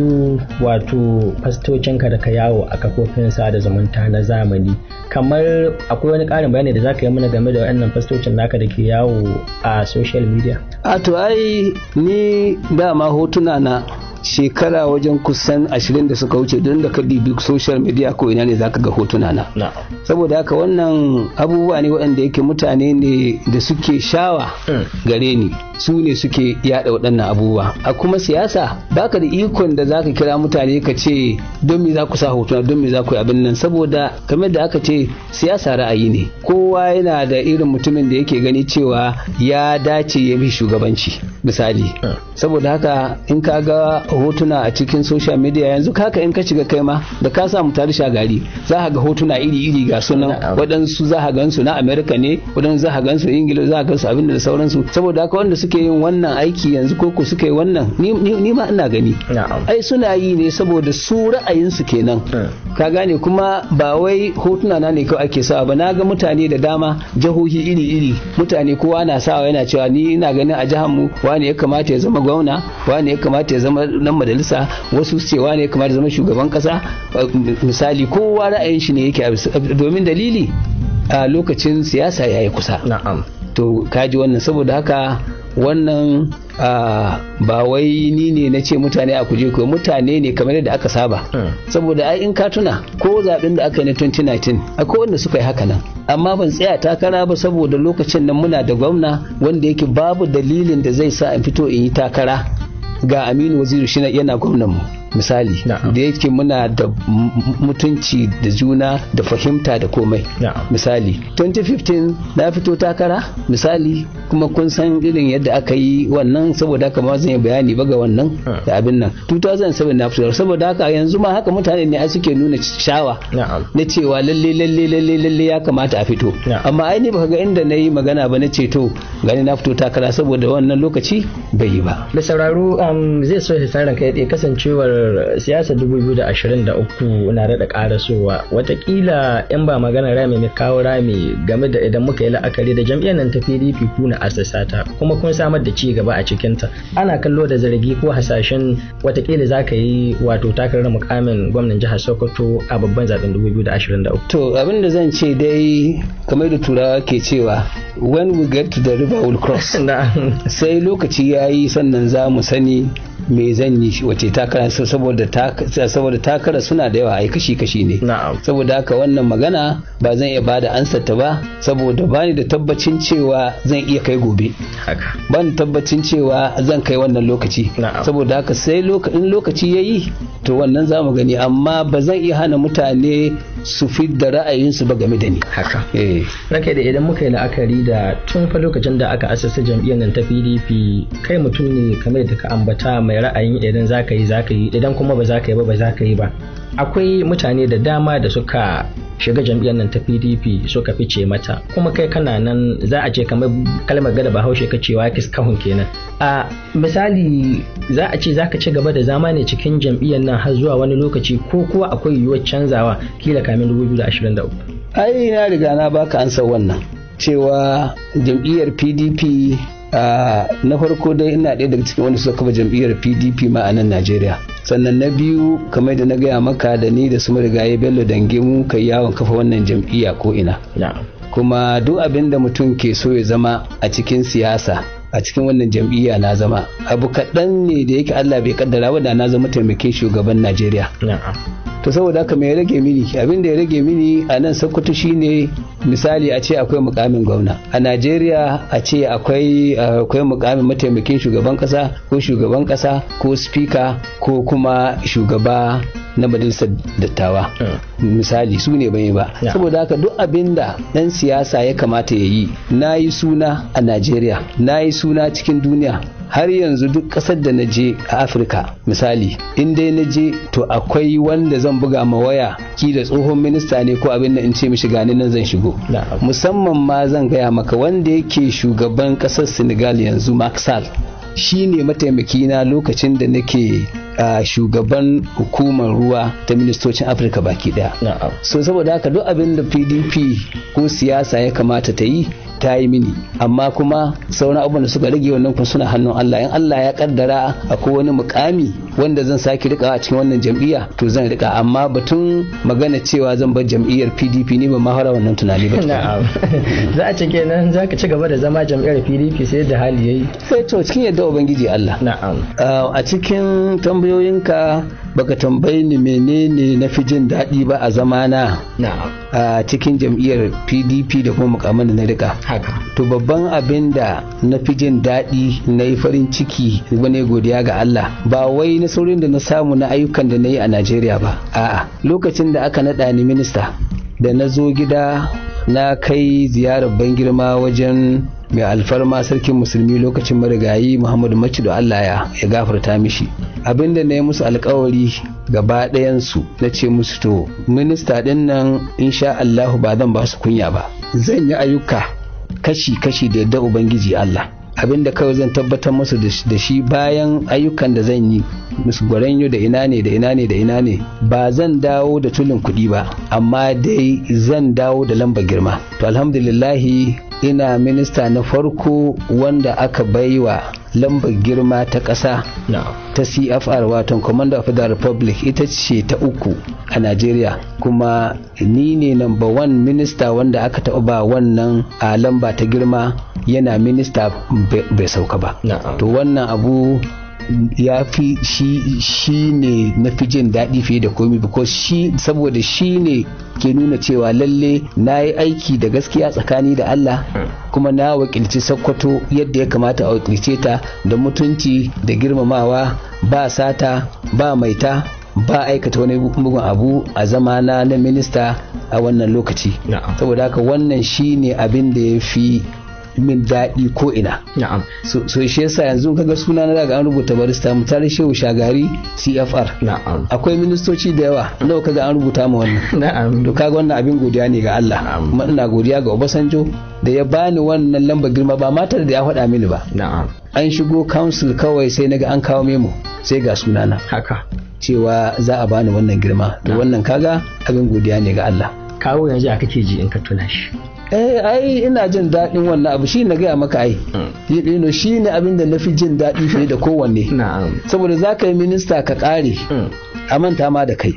wato fastocinka da ka yawo a kafofin sada zumunta na zamani. Kamar akwai wani ƙarin bayani da za ka yi mana game da waɗannan fastocin naka da ke yawo a social media? A to ai ni dama hotuna na shekara wajen kusan 20 da suka wuce, don da ka bibi social media ko ina ne zaka ga hotuna na. Saboda haka wannan abubuwa ne waɗanda yake mutane ne da suke shawa gare ni, su ne suke yada waɗannan abubuwa. A kuma siyasa baka da ikon da zaka kira mutane ka ce don me za ku sa hotuna, don me za ku yi abin nan, saboda kamar da aka ce siyasa ra'ayi ne, kowa yana da irin mutumin da yake gani cewa ya dace ya bi shugabanci misali. Saboda haka in ka ga hotuna a cikin social media yanzu kaka in ka shiga kai ma da ka samu Mutari Shagari za ka ga hotuna iri-iri ga sunan, waɗansu za ka gansu na America ne, waɗansu za ka gansu Ingila, za ka gansu abin da sauransu. Saboda haka wanda suke yin wannan aiki yanzu ko suke wannan ni ma ina gani ai suna yi ne saboda su ra'ayinsu kenan, ka gane. Kuma ba wai hotuna na ne kawai ake sawa ba, na ga mutane da dama jihohi iri-iri, mutane kowa na sawa yana cewa ni ina ganin a jihar mu wani ya kamata ya zama gwamna, wani ya kamata ya zama nan majalisa, wasu cewa ne kamar zama shugaban kasa misali. Kowa ra'ayin shi ne yake, domin dalili a lokacin siyasa yayi kusa. To kaji wannan, saboda haka wannan ba wai ni ne na ce mutane a kuje ko mutane ne kamar yadda aka saba. Saboda ai in ka tuna ko zaben da aka yi na 2019 akwai wanda suka yi haka nan, amma ban tsaya takara ba saboda lokacin nan muna da gwamna wanda yake babu dalilin da zai sa in fito in yi takara ga Aminu Waziri shi yana gwamnan mu misali, da yake muna da mutunci da juna da fahimta da komai misali. 2015 na fito takara misali, kuma kun san irin yadda aka yi wannan, saboda haka ma zan yi bayani ba ga wannan da abin nan. 2007 na fito, saboda haka yanzu ma haka mutane ne suke nuna shawa na cewa lalle ya kamata a fito. Amma ai ni baka ga inda na yi magana ba na ce to gani na fito takara, saboda wannan lokaci bai yi ba. Da sauraro zai so ya san ranka ya kasancewar siyasa 2023 na daɗa ƙarasowa, watakila in ba magana rami mai kawo rami game da idan muka yi la'akari da jam'iyyar nan ta PDP kuna asasa ta kuma kun samar da ci gaba a cikinta, ana kallo da zargi ko hasashen watakila za ka yi wato takarar mukamin gwamnan jihar Sokoto a babban zaben 2023. To abin da zan ce dai kamar da turawa ke cewa when we get to the river we'll cross. Sai lokaci ya yi sannan za mu sani me zan yi wace takara, saboda takara suna da yawa ai kashi ne. Saboda haka wannan magana ba zan iya bada ansar ta ba, saboda bani da tabbacin cewa zan iya kai gobe, bani tabbacin cewa zan kai wannan lokaci. Saboda haka sai in lokaci yayi to wannan zamu gani, amma ba zan iya hana mutane su fidda ra'ayinsu ba game da ni. Haka rake da idan muka yi la'akari da tun fa lokacin da aka asasa jam'iyyar nan ta PDP kai mutum ne kamar da ka ambata mai ra'ayin idan za ka yi idan kuma ba za ka yi ba za ka yi ba. Akwai mutane da dama da suka shiga jam'iyyar nan ta PDP suka fice mata kuma kai kana nan za a ce kamar kalmar gada Bahaushe ka cewa kiskahun kenan. A misali za a ce za ka ci gaba da zama ne cikin jam'iyyar nan har zuwa wani lokaci ko kuwa akwai yiwuwar canzawa kila kamin 2023. Ai na riga na baka ansa wannan cewa jam'iyyar PDP na farko dai ina ɗaya daga cikin wanda suka kafa jam'iyyar PDP ma a nan Najeriya. Sannan na biyu kamar da na gaya maka da ni da su marigayi Bello Dange mu kai yawon kafa wannan jam'iyya ko ina. Kuma duk abin da mutum ke so ya zama a cikin siyasa a cikin wannan jam'iyya na zama abu kaɗan ne da yake Allah bai kaddara ba da na zama taimakin shugaban Najeriya. To saboda haka mai rage mini abin da ya rage mini a nan Sokoto shine misali a ce akwai mukamin gwamna a Najeriya a ce akwai mukamin mataimakin shugaban kasa ko speaker ko kuma shugaba na majalisar dattawa misali su ne bai ba saboda haka duk abin da dan siyasa ya kamata ya yi na yi suna a Najeriya na yi suna cikin duniya har yanzu duk ƙasar da na je a Afirka misali in dai na je to akwai wanda zan buga ma waya ki da tsohon minista ne ko abin da in ce mishi gani nan zan shigo musamman ma zan gaya maka wanda yake shugaban ƙasar Senegal yanzu Macky Sall shi ne mataimaki na lokacin da nake shugaban hukumar ruwa ta ministocin Afirka baki daya so saboda haka duk abin da PDP ko siyasa ya kamata ta yi ta yi mini amma kuma sauran abubuwan da suka rage wannan kun suna hannun Allah in Allah ya kaddara akwai wani mukami wanda zan sake rikawa a cikin wannan jam'iyya to zan rika amma batun magana cewa zan bar jam'iyyar PDP ne ba ma fara wannan tunani ba za a ce kenan za ka ci gaba da zama jam'iyyar PDP sai da hali yayi sai to cikin yadda ubangiji Allah a cikin tambayoyinka baka tambayi ni menene na fi jin daɗi ba a zamana a cikin jam'iyyar PDP da kuma mukaman da na rika to babban abin da na fi jin daɗi na yi farin ciki wani godiya ga Allah ba wai na saurin da na samu na ayyukan da na yi a Najeriya ba a'a lokacin da aka naɗa ni minista da na zo gida na kai ziyarar ban girma wajen mai alfarma sarkin musulmi lokacin marigayi Muhammadu Macido Allah ya gafarta mishi abinda na yi musu alkawari gaba ɗayansu na ce musu to minista ɗin nan insha Allahu ba zan ba su kunya ba zan yi ayyuka kashi da yadda ubangiji Allah abinda kawai zan tabbatar musu da shi bayan ayyukan da zan yi musu gwaranyo da ina ne ba zan dawo da tulin kuɗi ba amma dai zan dawo da lambar girma to alhamdulillahi ina minista na farko wanda aka baiwa lambar girma ta ƙasa ta CFR wato Commander of the Republic ita ce ta uku a Najeriya kuma ni ne number 1 minista wanda aka taɓa ba wannan a lamba ta girma yana minista bai sauka ba to wannan abu ya fi shi ne na fi jin daɗi fiye da komi saboda shi ne ke nuna cewa lalle na yi aiki da gaskiya tsakani da Allah kuma na wakilci Sokoto yadda ya kamata a wakilce ta da mutunci da girmamawa ba sata ba maita ba aikata wani mugun abu a zamana na minista a wannan lokaci saboda haka wannan shi ne abin da ya fi min daɗi ko ina. So shi yasa yanzu kaga suna na daga an rubuta barista Mutare Shehu Shagari CFR. Akwai ministoci da yawa nawa kaga an rubuta ma wannan. To kaga wannan abin godiya ne ga Allah. Kuma ina godiya ga Obasanjo da ya bani wannan lambar girma ba matar da ya faɗa mini ba. An shigo council kawai sai naga an kawo memo sai ga sunana. Haka. Cewa za a bani wannan girma. To wannan kaga abin godiya ne ga Allah. Kawo yanzu a kake ji in ka tuna shi. Ai ina jin daɗin wannan abu shi na gaya maka ai shi ne abin da na fi jin daɗi fiye da kowanne saboda za ka yi minista ka ƙare a manta ma da kai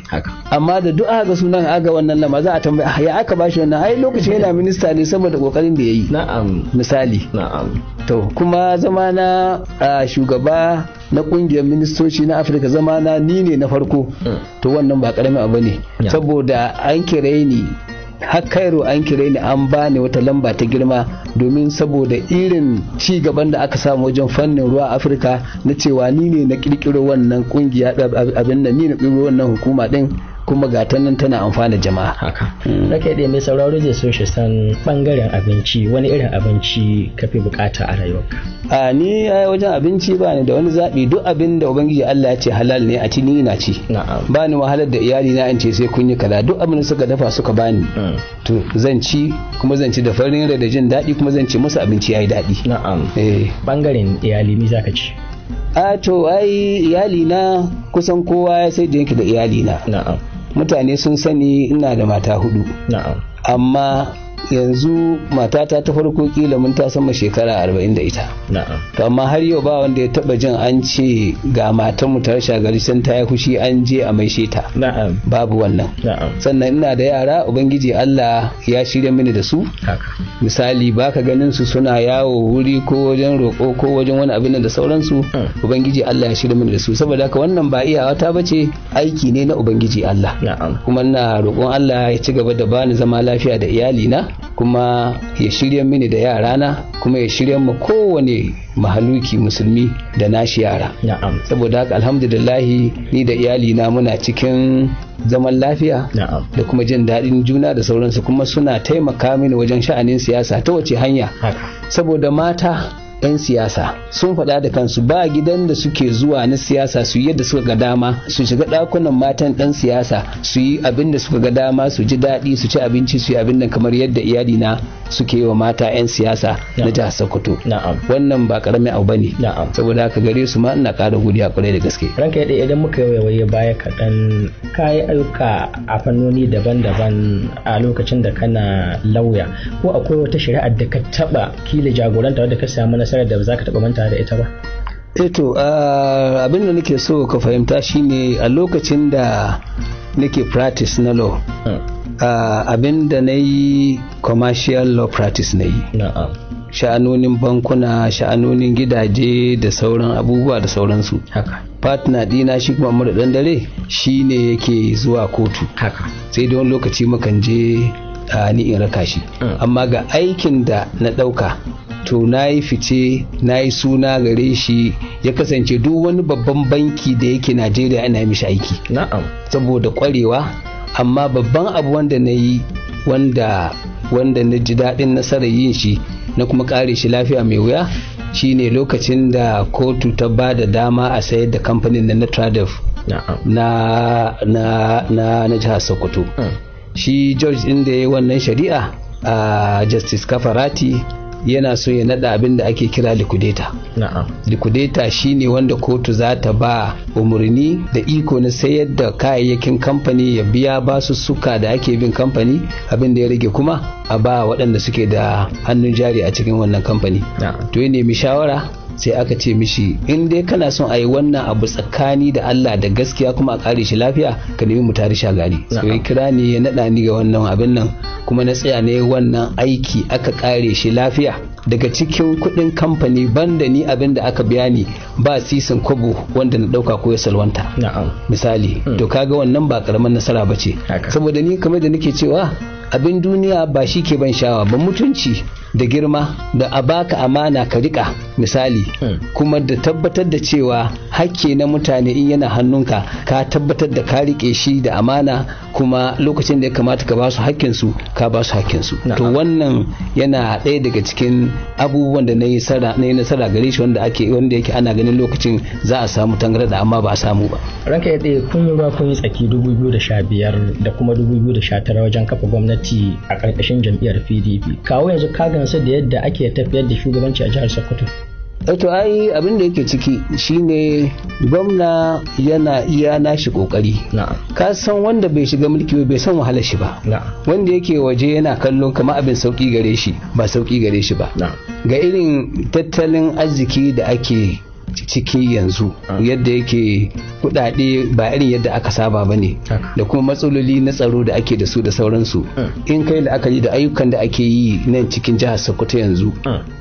amma da duk aka sunan aga wannan lama za a tambaya ya aka bashi wannan ai lokacin yana minista ne saboda kokarin da ya yi misali to kuma zama na shugaba na kungiyar ministoci na Afirka zama na ni ne na farko to wannan ba karamin abu ne saboda an kire ni har Cairo an kire ni an bani wata lamba ta girma domin saboda irin ci gaban da aka samu wajen fannin ruwa a Afirka na cewa ni ne na kirkiro wannan kungiya abin nan ni na kirkiro wannan hukuma din kuma ga ta nan tana amfana jama'a. Haka. Rake dai mai sauraro zai so shi san bangaren abinci, wani irin abinci kafi bukata a rayuwarka? Ni wajen abinci ba ni da wani zaɓi, duk abin da ubangiji Allah ya ce halal ne a ci ni ina ci. Ba ni wahalar da iyali na in ce sai kun yi kaza, duk abin da suka dafa suka bani to zan ci, kuma zan ci da farin rai da jin daɗi, kuma zan ci musu abinci yayi daɗi. Na'am. Bangaren iyali me zaka ci? To ai iyali na kusan kowa ya sai da yake da iyali na. Na'am. Mutane sun sani ina da mata 4. Na'am. Amma yanzu matata ta farko kila mun ta sama shekara 40 da ita. Na'am. To amma har yau ba wanda ya taba jin an ce ga matan mu ta shagari sun ta yi fushi an je a maishe ta. Na'am. Babu wannan. Na'am. Sannan ina da yara ubangiji Allah ya shirya mini da su. Haka. Misali baka ganin su suna yawo wuri ko wajen roƙo ko wajen wani abin da sauransu. Ubangiji Allah ya shirya mini da su, saboda haka wannan ba iyawa ta bace, aiki ne na ubangiji Allah. Na'am. Kuma ina roƙon Allah ya ci gaba da bani zama lafiya da iyalina, kuma ya shirya mini da yarana, kuma ya shirya ma kowane mahaluki musulmi da nashi yara. Na'am. Saboda haka alhamdulillahi ni da iyalina muna cikin zaman lafiya. Na'am. Da kuma jin daɗin juna da sauransu, kuma suna taimaka mini wajen sha'anin siyasa. Ta wace hanya? Saboda mata 'yan siyasa sun faɗa da kansu ba gidan da suke zuwa na siyasa su yi yadda suka ga dama, su shiga ɗakunan matan ɗan siyasa su yi abin da suka ga dama, su ji daɗi, su ci abinci, su yi abin da kamar yadda iyalina suke yi wa mata 'yan siyasa na jihar Sokoto. Wannan ba ƙaramin abu bane. Saboda haka gare su ma ina ƙara godiya ƙwarai da gaske. Ranka yadda idan muka yi waiwaye baya kaɗan, kayi ayyuka a fannoni daban-daban a lokacin da kana lauya, ko akwai wata shari'ar da ka taɓa kila jagoranta wadda ka samu nasarar da ba za ka taɓa manta da ita ba? Eto abin da nake so ka fahimta shine a lokacin da nake practice na law, abin da na yi commercial law practice na yi. Sha'anonin bankuna, sha'anonin gidaje da sauran abubuwa da sauransu. Partner dina shi kuma Muhammadu Dandare shi ne yake zuwa kotu. Sai da wani lokaci mukan je ni in raka shi. Amma ga aikin da na ɗauka, to na yi fice, na yi suna gare shi, ya kasance duk wani babban banki da yake Najeriya ana mishi aiki. Saboda kwarewa. Amma babban abu wanda na yi wanda na ji daɗin nasarar yin shi na kuma kare shi lafiya mai wuya shine lokacin da kotu ta ba da dama a sayar da kamfanin na Tradef na jihar Sokoto. Shi George inda ya yi wannan shari'a a Justice Kafarati yana so ya nada abin da ake kira liquidator. Liquidator shine wanda kotu za ta ba umarni da iko na sayar da kayayyakin kamfani, ya biya basu suka da ake bin kamfani, abin da ya rage kuma a ba waɗanda suke da hannun jari a cikin wannan kamfani. To ya nemi shawara, sai aka ce mishi in dai kana son a yi wannan abu tsakani da Allah da gaskiya kuma a kare shi lafiya, ka nemi Mutari Shagari. So ya kira ni ya nada ni ga wannan abin nan, kuma na tsaya ne wannan aiki aka kare shi lafiya. Daga cikin kudin kamfani banda ni abin da aka biya ni ba sisin kobo wanda na dauka ko ya salwanta. Misali, to kaga wannan ba karaman nasara bace. Saboda ni kamar da nake cewa abin duniya ba shi ke ban shawa ba, mutunci da girma da a baka amana ka rika misali, kuma da tabbatar da cewa hakke na mutane in yana hannunka ka tabbatar da ka rike shi da amana, kuma lokacin da ya kamata ka ba su hakkinsu ka ba su hakkinsu. To wannan yana ɗaya daga cikin abubuwan da na yi nasara gare shi wanda yake ana ganin lokacin za a samu tangarda amma ba a samu ba. Ranka ya ɗaya kun yi ruwa kun yi tsaki 2015 da kuma 2019 wajen kafa gwamnati a ƙarƙashin jam'iyyar PDP. Kawo yanzu ka gansu da yadda ake tafiyar da shugabanci a jihar Sokoto? To ai abin da yake ciki shine gwamna yana iya nashi kokari. Ka san wanda bai shiga mulki bai san wahalar shi ba. Wanda yake waje yana kallon kamar abin sauki gare shi, ba sauki gare shi ba. Ga irin tattalin arziki da ake ciki yanzu, yadda yake kudade ba irin yadda aka saba ba ne, da kuma matsaloli na tsaro da ake da su da sauransu. In kai la'akari da ayyukan da ake yi nan cikin jihar Sokoto yanzu,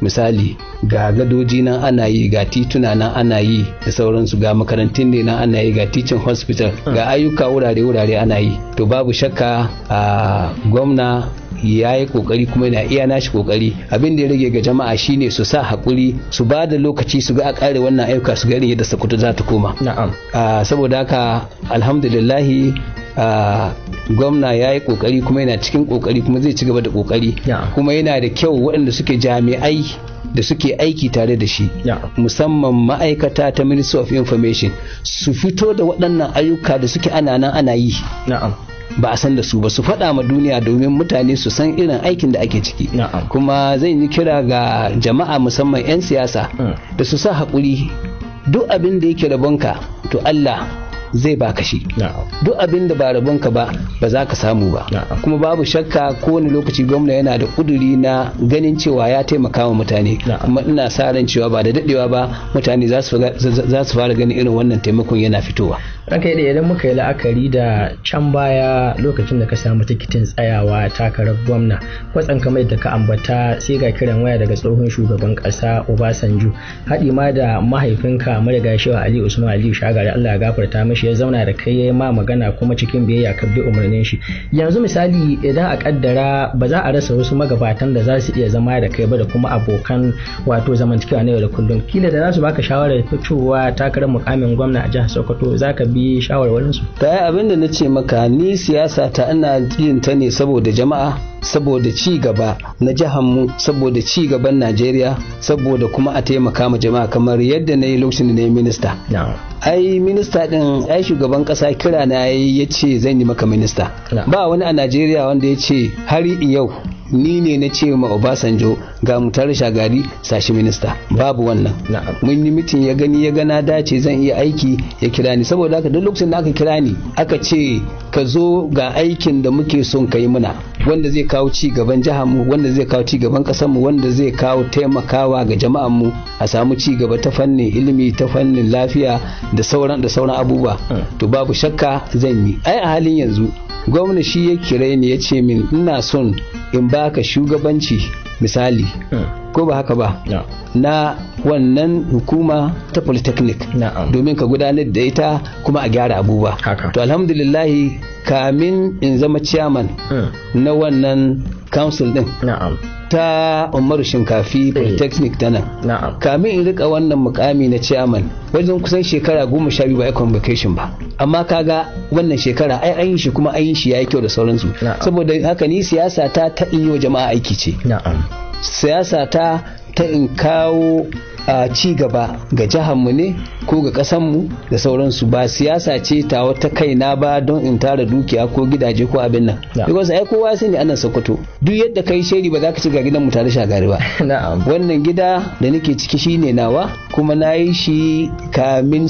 misali ga gadoji nan ana yi, ga tituna nan ana yi da sauransu, ga makarantun ne nan ana yi, ga teaching hospital, ga ayyuka wurare ana yi. To babu shakka a gwamna ya yi kokari kuma yana iya nashi kokari. Abin da ya rage ga jama'a shine su sa hakuri, su ba da lokaci su ga a kare wannan ayyuka, su ga irin yadda Sokoto za ta koma. Saboda haka alhamdulillahi gwamna ya yi kokari kuma yana cikin kokari kuma zai ci gaba da kokari kuma yana da kyau waɗanda suke jami'ai da suke aiki tare da shi musamman ma'aikata ta Ministry of Information su fito da waɗannan ayyuka da suke ana yi ba a san da su ba su faɗa ma duniya domin mutane su san irin aikin da ake ciki kuma zan yi kira ga jama'a musamman 'yan siyasa da su sa haƙuri duk abin da yake rabonka to Allah zai baka shi duk abin da ba rabonka ba za ka samu ba kuma babu shakka kowane lokaci gwamna yana da kuduri na ganin cewa ya taimaka wa mutane kuma ina sa ran cewa ba da dadewa ba mutane za su fara ganin irin wannan taimakon yana fitowa. Ranka da idan muka yi la'akari da can baya lokacin da ka samu tikitin tsayawa takarar gwamna kwatsan kamar da ka ambata sai ga kiran waya daga tsohon shugaban kasa Obasanjo haɗi ma da mahaifinka marigayi Shehu Ali Usman Ali Shagari Allah ya gafarta mishi ya zauna da kai yayi ma magana kuma cikin biyayya ka bi umarnin shi. Yanzu misali idan a kaddara ba za a rasa wasu magabatan da za su iya zama da kai ba da kuma abokan wato zamantakewa na yau da kullum kila da za su baka shawarar fitowa takarar mukamin gwamna a jihar Sokoto za ka bi shawarwarin su. Ta abin da nace maka ni siyasa ta ina yin ta ne saboda jama'a saboda ci gaba na jihar mu saboda ci gaban Najeriya saboda kuma a taimaka ma jama'a kamar yadda na yi lokacin da na yi minista. Ai minista din ai shugaban kasa kira na ya ce zan yi maka minista. Ba wani a Najeriya wanda ya ce har yau ni ne na ce ma Obasanjo ga Mutare Shagari sashi minista babu wannan. Mun yi mitin ya gani ya gana dace zan iya aiki ya kira ni saboda haka duk lokacin da aka kira ni aka ce ka zo ga aikin da muke son ka yi muna wanda zai kawo ci gaban jihar mu wanda zai kawo ci gaban kasar mu wanda zai kawo taimakawa ga jama'an mu a samu ci gaba ta fannin ilimi ta fannin lafiya da sauran abubuwa to babu shakka zan yi. Ai a halin yanzu gwamna shi ya kire ni ya ce min ina son in baka shugabanci misali ko ba haka ba na wannan hukuma ta polytechnic domin ka gudanar da ita kuma a gyara abubuwa to alhamdulillahi kamin in zama chairman na wannan council din ta Umaru Shinkafi Polytechnic ta nan kamin in rika wannan mukami na chairman wajen kusan shekara 12 ba a convocation ba amma kaga wannan shekara ai an yi shi kuma an yi shi yayi kyau da sauransu saboda haka ni siyasa ta yi wa jama'a aiki ce siyasa ta in kawo ci gaba ga jiharmu ne ko ga ƙasanmu da sauransu ba siyasa ce ta wata kaina ba don in tara dukiya ko gidaje ko abin nan because ai kowa sani anan Sokoto duk yadda kai sheri ba za ka ci ga gidan Mutare Shagari ba wannan gida da nake ciki shine nawa kuma na yi shi kamin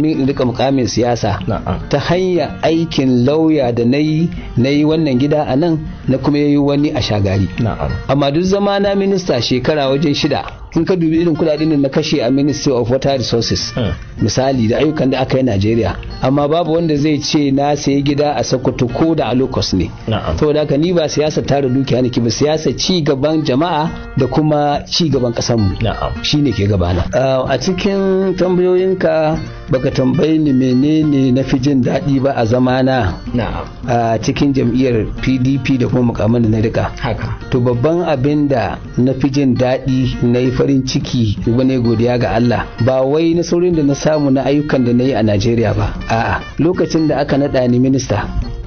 in rika mukamin siyasa ta hanyar aikin lauya da na yi wannan gida a nan na kuma yi wani a Shagari amma duk zama na minista shekara wajen 6 in ka dubi irin kudaden na kashe a Ministry of Water Resources misali da ayyukan da aka yi Najeriya amma babu wanda zai ce na sayi gida a Sokoto ko da a Locust ne saboda haka ni ba siyasar tara dukiya nake ba siyasar ci gaban jama'a da kuma ci gaban kasar mu shine ke gabana. A cikin tambayoyinka baka tambayi ni menene na fi jin daɗi ba a zamana a cikin jam'iyyar PDP da kuma mukamman da na rika to babban abin da na fi jin daɗi na yi farin ciki wani godiya ga Allah ba wai na saurin da na samu na ayyukan da na yi a Najeriya ba a'a lokacin da aka naɗa ni minista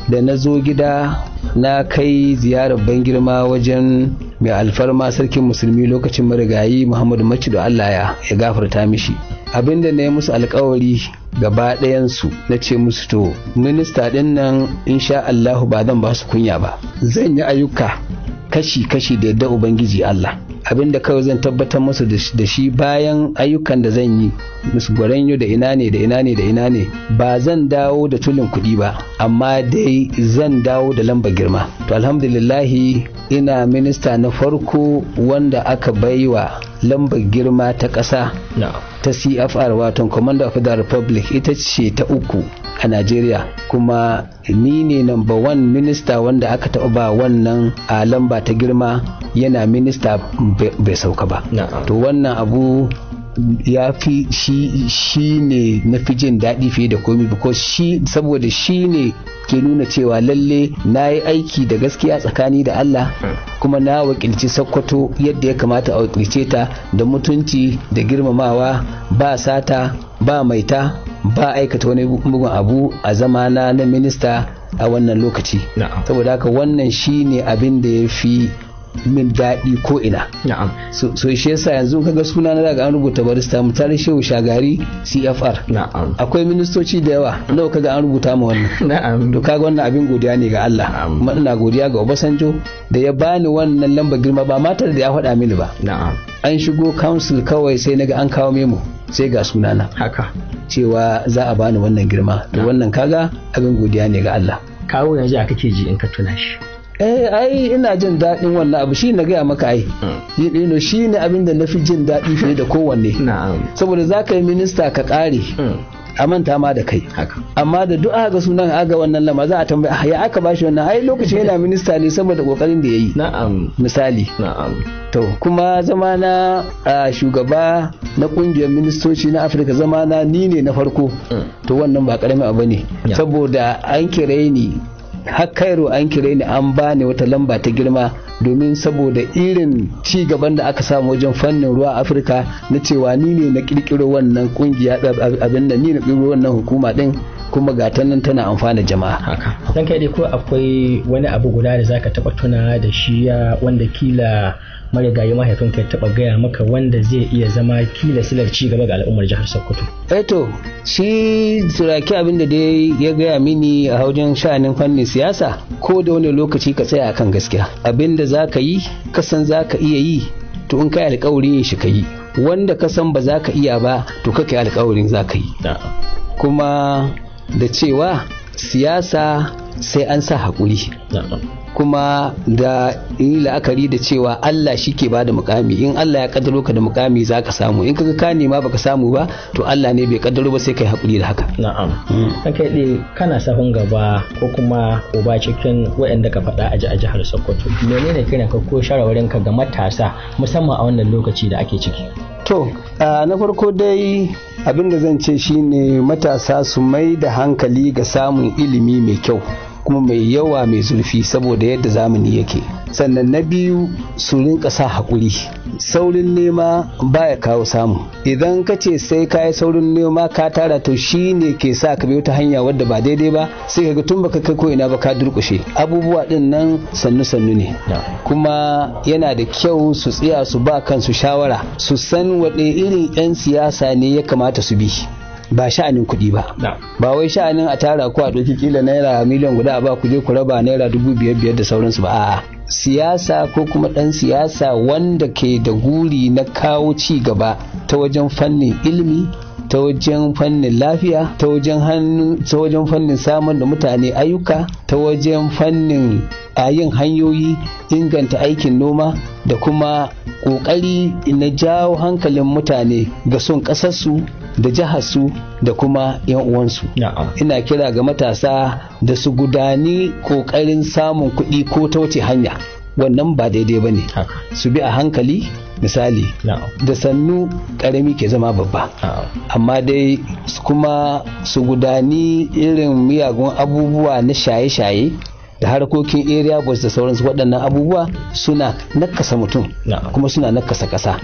da na zo gida na kai ziyarar ban girma wajen mai alfarma sarkin musulmi lokacin marigayi Muhammadu Macido Allah ya gafarta mishi abinda na yi musu alkawari gaba ɗayansu na ce musu to minista ɗin nan insha Allahu ba zan ba su kunya ba zan yi ayyuka kashi-kashi da yadda Ubangiji Allah abinda kawai zan tabbatar musu da shi bayan ayyukan da zan yi musu gwaranyo da ina ne ba zan dawo da tulin kuɗi ba amma dai zan dawo da lambar girma to alhamdulillahi ina minista na farko wanda aka baiwa lambar girma ta ƙasa ta CFR wato Commander of the Republic ita ce ta 3 a Najeriya kuma ni ne number 1 minista wanda aka taɓa ba wannan a lamba ta girma yana minista bai sauka ba to wannan abu ya fi shi ne na fi jin daɗi fiye da komai saboda shi ne ke nuna cewa lalle na yi aiki da gaskiya tsakani da Allah kuma na wakilci Sokoto yadda ya kamata a wakilce ta da mutunci da girmamawa, ba sata ba maita ba aikata wani mugun abu a zamana na minista a wannan lokaci. Saboda haka wannan shi ne abin da ya fi min daɗi ko ina. So shi yasa yanzu kaga suna na daga an rubuta barista Mutare Shehu Shagari CFR. Akwai ministoci da yawa nawa kaga an rubuta ma wannan. To kaga wannan abin godiya ne ga Allah. Kuma ina godiya ga Obasanjo da ya bani wannan lamba girma ba matar da ya faɗa mini ba. An shigo council kawai sai naga an kawo memo sai ga sunana. Haka. Cewa za a bani wannan girma. To wannan kaga abin godiya ne ga Allah. Kawo yanzu a kake ji in ka tuna shi. Ai ina jin daɗin wannan abu shi na gaya maka ai shi ne abin da na fi jin daɗi fiye da kowanne saboda za ka yi minista ka ƙare a manta ma da kai amma da duk aka ga sunan aga wannan lama za a tambaya ya aka bashi wannan ai lokacin yana minista ne saboda kokarin da yayi misali to kuma zama na shugaba na kungiyar ministoci na Afirka zama na ni ne na farko to wannan ba karamin abu ne saboda an kire ni har Cairo an kire ni an bani wata lamba ta girma domin saboda irin ci gaban da aka samu wajen fannin ruwa a Afirka na cewa ni ne na kirkiro wannan kungiya abin da ni na kirkiro wannan hukuma din kuma ga ta nan tana amfana jama'a. Haka. Dan kai dai ko akwai wani abu guda da zaka taba tuna da shi wanda kila marigayi mahaifinka ya taba gaya maka wanda zai iya zama kila silar ci gaba ga al'ummar jihar Sokoto? To shi turaki abin da dai ya gaya mini a wajen sha'anin fannin siyasa ko da wani lokaci ka tsaya akan gaskiya abin da za ka yi kasan za ka iya yi to in kai alƙawarin yin shi ka yi wanda kasan ba za ka iya ba to ka kai alƙawarin za ka yi kuma da cewa siyasa sai an sa haƙuri kuma da yi la'akari da cewa Allah shi ke bada mukami in Allah ya kaddaro ka da mukami za ka samu in kaga ka nema baka samu ba to Allah ne bai kaddaro ba sai kai hakuri da haka. Dan kai dai kana sahun gaba ko kuma uba cikin waɗanda ka faɗa a jihar Sokoto menene kiran ka ko sharawarin ka ga matasa musamman a wannan lokaci da ake ciki? To na farko dai abin da zan ce shine matasa su mai da hankali ga samun ilimi mai kyau kuma mai yawa mai zurfi saboda yadda zamani yake. Sannan na biyu su rinka sa haƙuri, saurin nema baya kawo samu. Idan ka ce sai ka yi saurin nema ka tara to shi ne ke sa ka bi wata hanya wadda ba daidai ba sai ka ga tun baka kai ko ina ba ka durƙushe. Abubuwa din nan sannu ne kuma yana da kyau su tsaya su ba kansu shawara su san waɗe irin 'yan siyasa ne ya kamata su bi. Ba sha'anin kuɗi ba ba wai sha'anin a tara ku a ɗauki kila naira miliyan guda ba ku je ku raba naira 5,500 da sauransu ba a'a siyasa ko kuma ɗan siyasa wanda ke da guri na kawo ci gaba ta wajen fannin ilimi ta wajen fannin lafiya ta wajen fannin samar da mutane ayyuka ta wajen fannin yin hanyoyi inganta aikin noma da kuma ƙoƙari na jawo hankalin mutane ga son ƙasarsu da jiharsu da kuma 'yan uwansu. Ina kira ga matasa da su gudani ƙoƙarin samun kuɗi ko ta wace hanya wannan ba daidai ba ne su bi a hankali misali da sannu ƙarami ke zama babba amma dai kuma su gudani irin miyagun abubuwa na shaye-shaye da harkokin area boys da sauransu waɗannan abubuwa suna nakasa mutum kuma suna nakasa ƙasa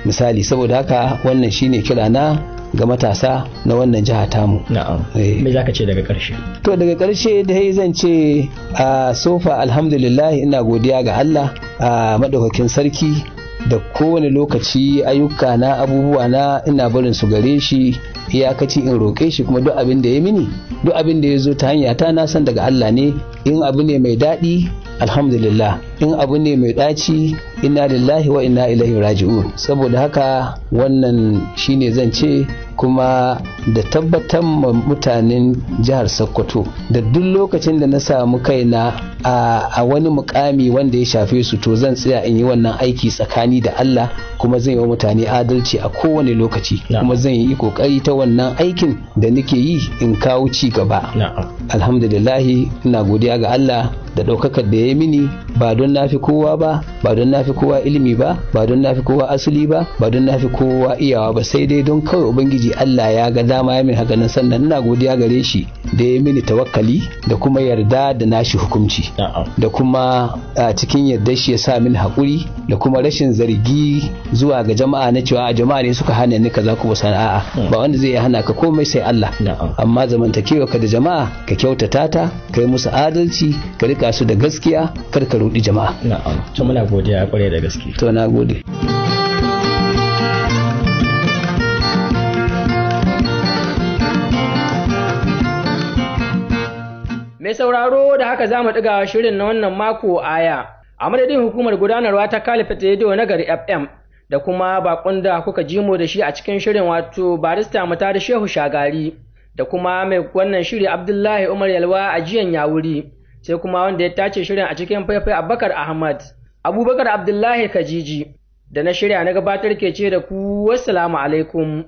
misali saboda haka wannan shine kira na ga matasa na wannan jiha tamu. Me za ka ce daga ƙarshe? To daga ƙarshe dai zan ce a sofa alhamdulillah ina godiya ga Allah a madaukakin sarki da kowane lokaci ayyuka na abubuwa na ina barin su gare shi iyakaci in roƙe shi kuma duk abin da ya mini duk abin da ya zo ta hanya ta na san daga Allah ne in abu ne mai daɗi alhamdulillah in abu ne mai ɗaci inna lillahi wa inna ilaihi raji'un saboda haka wannan shine zan ce kuma da tabbatar ma mutanen jihar Sokoto da duk lokacin da na samu kaina a wani mukami wanda ya shafe su to zan tsaya in yi wannan aiki tsakani da Allah kuma zan yi wa mutane adalci a kowane lokaci kuma zan yi kokari ta wannan aikin da nake yi in kawo ci gaba alhamdulillah ina godiya ga Allah da ɗaukakar da ya mini ba don na fi kowa ba, ba don na fi kowa ilimi ba, ba don na fi kowa asali ba, ba don na fi kowa iyawa ba, sai dai don kawai ubangiji Allah ya ga dama ya min haka nan. Sannan ina godiya gare shi da ya mini tawakkali da kuma yarda da nashi hukunci, da kuma cikin yarda shi ya sa min haƙuri da kuma rashin zargi zuwa ga jama'a na cewa jama'a ne suka hana ni kaza ko sana'a, ba wanda zai hana ka komai sai Allah. Amma zamantakewa ka da jama'a ka kyautata ta, kai musu adalci, ka rika su da gaskiya, kar ka rudi jama'a. To muna godiya kwarai da gaske. To na gode. Mai sauraro da haka za mu ɗiga shirin na wannan mako aya, a madadin hukumar gudanarwa ta Caliphate Radio na gari FM da kuma bakon da kuka jimo da shi a cikin shirin wato barista Mutari Shehu Shagari da kuma mai wannan shiri Abdullahi Umar Yalwa a jiyan Yawuri, sai kuma wanda ya tace shirin a cikin faifai Abubakar Ahmad, Abubakar Abdullahi Kajiji da na shirya na gabatar ke ce da ku wassalamu alaikum.